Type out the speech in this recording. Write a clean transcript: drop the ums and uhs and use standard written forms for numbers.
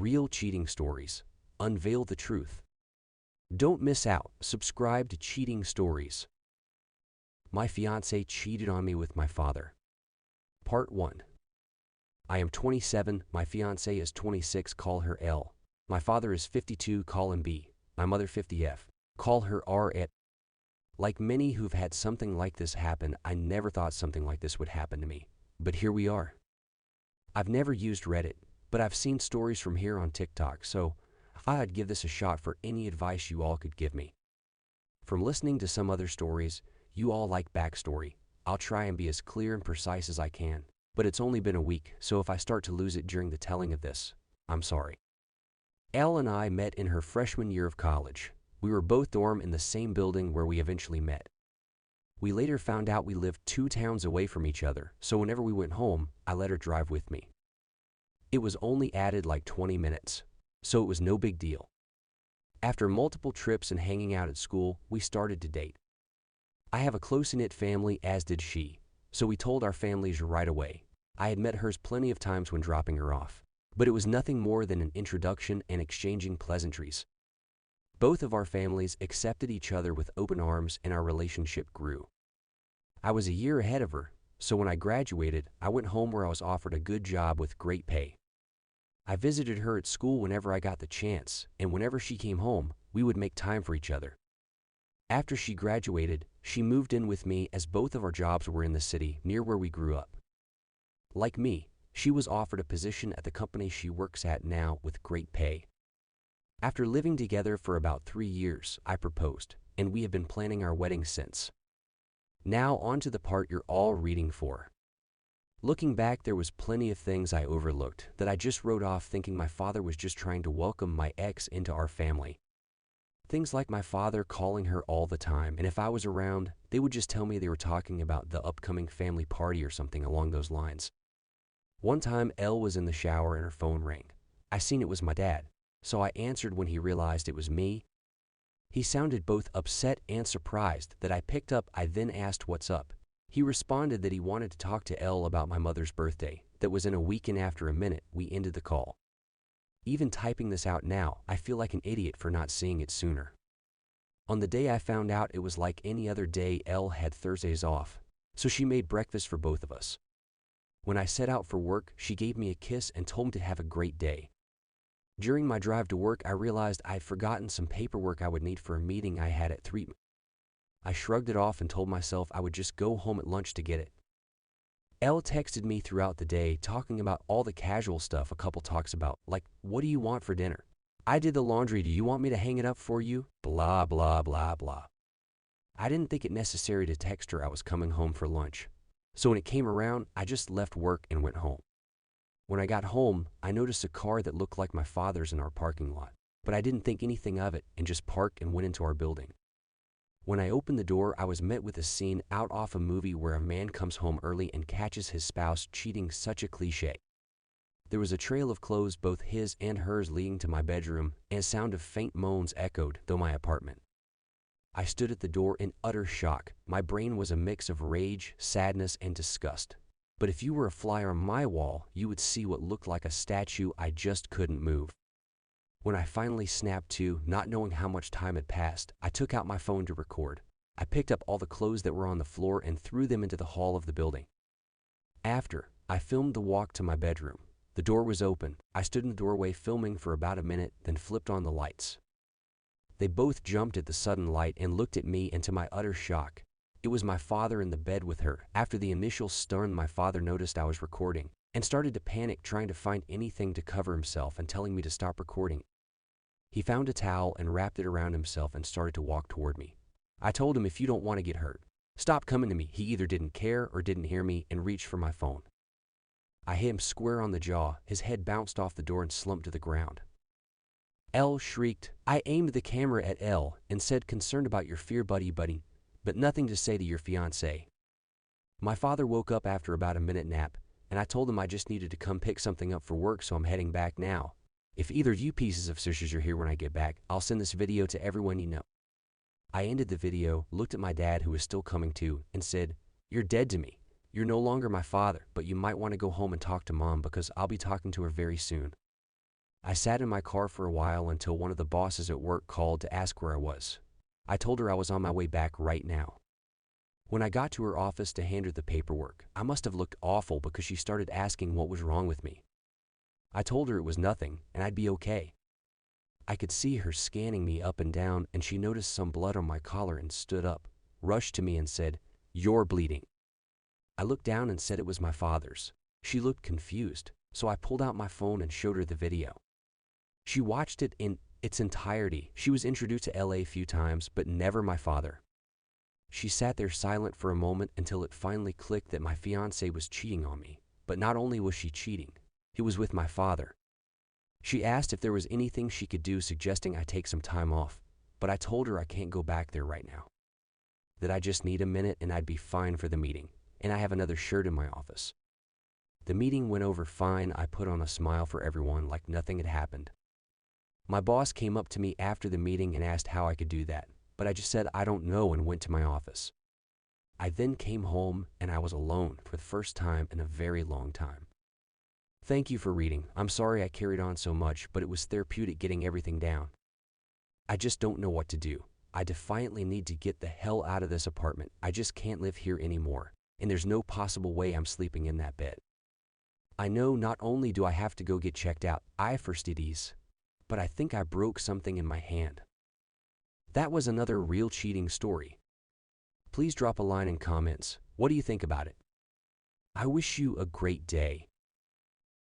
Real cheating stories. Unveil the truth. Don't miss out. Subscribe to Cheating Stories. My fiancé cheated on me with my father. Part 1. I am 27. My fiancé is 26. Call her L. My father is 52. Call him B. My mother 50F. Call her R. Like many who've had something like this happen, I never thought something like this would happen to me. But here we are. I've never used Reddit, but I've seen stories from here on TikTok, so I thought I'd give this a shot for any advice you all could give me. From listening to some other stories, you all like backstory. I'll try and be as clear and precise as I can, but it's only been a week, so if I start to lose it during the telling of this, I'm sorry. Elle and I met in her freshman year of college. We were both dorm in the same building where we eventually met. We later found out we lived 2 towns away from each other, so whenever we went home, I let her drive with me. It was only added like 20 minutes, so it was no big deal. After multiple trips and hanging out at school, we started to date. I have a close-knit family, as did she, so we told our families right away. I had met hers plenty of times when dropping her off, but it was nothing more than an introduction and exchanging pleasantries. Both of our families accepted each other with open arms and our relationship grew. I was a year ahead of her, so when I graduated, I went home where I was offered a good job with great pay. I visited her at school whenever I got the chance, and whenever she came home, we would make time for each other. After she graduated, she moved in with me as both of our jobs were in the city near where we grew up. Like me, she was offered a position at the company she works at now with great pay. After living together for about 3 years, I proposed, and we have been planning our wedding since. Now on to the part you're all reading for. Looking back, there was plenty of things I overlooked that I just wrote off thinking my father was just trying to welcome my ex into our family. Things like my father calling her all the time, and if I was around, they would just tell me they were talking about the upcoming family party or something along those lines. One time, Elle was in the shower and her phone rang. I seen it was my dad, so I answered when he realized it was me. He sounded both upset and surprised that I picked up. I then asked what's up. He responded that he wanted to talk to Elle about my mother's birthday that was in a week, and after a minute, we ended the call. Even typing this out now, I feel like an idiot for not seeing it sooner. On the day I found out, it was like any other day. Elle had Thursdays off, so she made breakfast for both of us. When I set out for work, she gave me a kiss and told me to have a great day. During my drive to work, I realized I had forgotten some paperwork I would need for a meeting I had at 3. I shrugged it off and told myself I would just go home at lunch to get it. Elle texted me throughout the day talking about all the casual stuff a couple talks about, like, what do you want for dinner? I did the laundry, do you want me to hang it up for you? Blah, blah, blah, blah. I didn't think it necessary to text her I was coming home for lunch, so when it came around, I just left work and went home. When I got home, I noticed a car that looked like my father's in our parking lot, but I didn't think anything of it and just parked and went into our building. When I opened the door, I was met with a scene out off a movie where a man comes home early and catches his spouse cheating. Such a cliche. There was a trail of clothes, both his and hers, leading to my bedroom, and a sound of faint moans echoed through my apartment. I stood at the door in utter shock. My brain was a mix of rage, sadness, and disgust. But if you were a fly on my wall, you would see what looked like a statue. I just couldn't move. When I finally snapped to, not knowing how much time had passed, I took out my phone to record. I picked up all the clothes that were on the floor and threw them into the hall of the building. After, I filmed the walk to my bedroom. The door was open. I stood in the doorway filming for about a minute, then flipped on the lights. They both jumped at the sudden light and looked at me, and to my utter shock, it was my father in the bed with her. After the initial stun, my father noticed I was recording and started to panic, trying to find anything to cover himself and telling me to stop recording. He found a towel and wrapped it around himself and started to walk toward me. I told him, if you don't want to get hurt, stop coming to me. He either didn't care or didn't hear me and reached for my phone. I hit him square on the jaw. His head bounced off the door and slumped to the ground. Elle shrieked. I aimed the camera at Elle and said, concerned about your fear, buddy, but nothing to say to your fiancé. My father woke up after about a minute nap, and I told him I just needed to come pick something up for work, so I'm heading back now. If either of you pieces of sisters are here when I get back, I'll send this video to everyone you know. I ended the video, looked at my dad, who was still coming to, and said, you're dead to me. You're no longer my father, but you might want to go home and talk to Mom because I'll be talking to her very soon. I sat in my car for a while until one of the bosses at work called to ask where I was. I told her I was on my way back right now. When I got to her office to hand her the paperwork, I must have looked awful because she started asking what was wrong with me. I told her it was nothing and I'd be okay. I could see her scanning me up and down, and she noticed some blood on my collar and stood up, rushed to me and said, "You're bleeding." I looked down and said it was my father's. She looked confused, so I pulled out my phone and showed her the video. She watched it in its entirety. She was introduced to LA a few times, but never my father. She sat there silent for a moment until it finally clicked that my fiancé was cheating on me. But not only was she cheating, he was with my father. She asked if there was anything she could do, suggesting I take some time off, but I told her I can't go back there right now. That I just need a minute and I'd be fine for the meeting, and I have another shirt in my office. The meeting went over fine. I put on a smile for everyone like nothing had happened. My boss came up to me after the meeting and asked how I could do that, but I just said I don't know and went to my office. I then came home and I was alone for the first time in a very long time. Thank you for reading. I'm sorry I carried on so much, but it was therapeutic getting everything down. I just don't know what to do. I defiantly need to get the hell out of this apartment. I just can't live here anymore, and there's no possible way I'm sleeping in that bed. I know not only do I have to go get checked out, I first did ease, but I think I broke something in my hand. That was another real cheating story. Please drop a line in comments. What do you think about it? I wish you a great day.